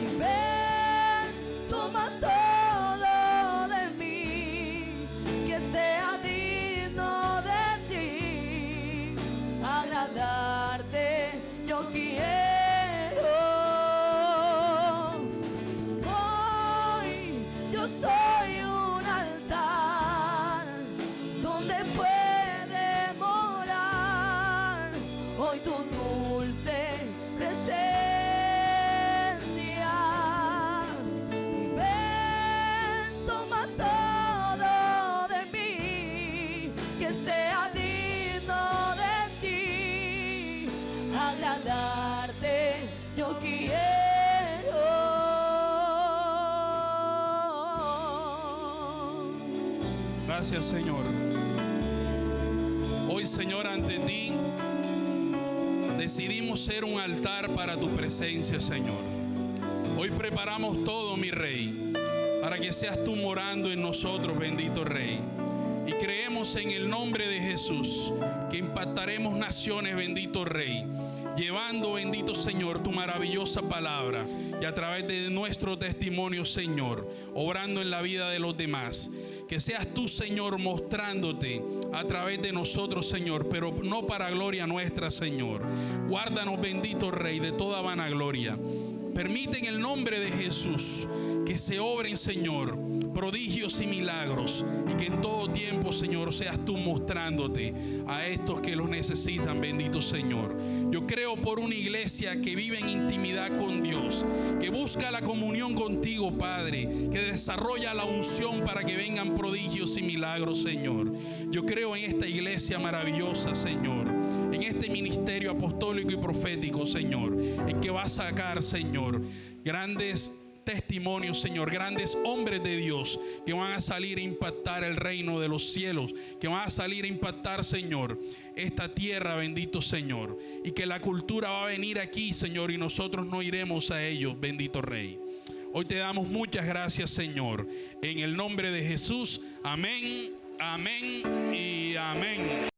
Y ven, toma todo de mí, que sea digno de ti, agradarte yo quiero. Hoy yo soy un altar donde puede morar hoy tu dulce presencia. Y ven, toma todo de mí, que sea digno de ti, agradarte yo quiero. Gracias, Señor. Hoy, Señor, ante ti decidimos ser un altar para tu presencia, Señor. Hoy preparamos todo, mi Rey, para que seas tú morando en nosotros, bendito Rey. Y creemos en el nombre de Jesús que impactaremos naciones, bendito Rey, llevando, bendito Señor, tu maravillosa palabra, y a través de nuestro testimonio, Señor, obrando en la vida de los demás. Que seas tú, Señor, mostrándote a través de nosotros, Señor, pero no para gloria nuestra, Señor. Guárdanos, bendito Rey, de toda vanagloria. Permite en el nombre de Jesús que se obren, Señor, prodigios y milagros, y que en todo tiempo, Señor, seas tú mostrándote a estos que los necesitan, bendito Señor. Yo creo por una iglesia que vive en intimidad con Dios, que busca la comunión contigo, Padre, que desarrolla la unción para que vengan prodigios y milagros, Señor. Yo creo en esta iglesia maravillosa, Señor, en este ministerio apostólico y profético, Señor, en que va a sacar, Señor, grandes testimonios, Señor, grandes hombres de Dios que van a salir a impactar el reino de los cielos, que van a salir a impactar, Señor, esta tierra, bendito Señor, y que la cultura va a venir aquí, Señor, y nosotros no iremos a ellos, bendito Rey. Hoy te damos muchas gracias, Señor, en el nombre de Jesús. Amén, amén y amén.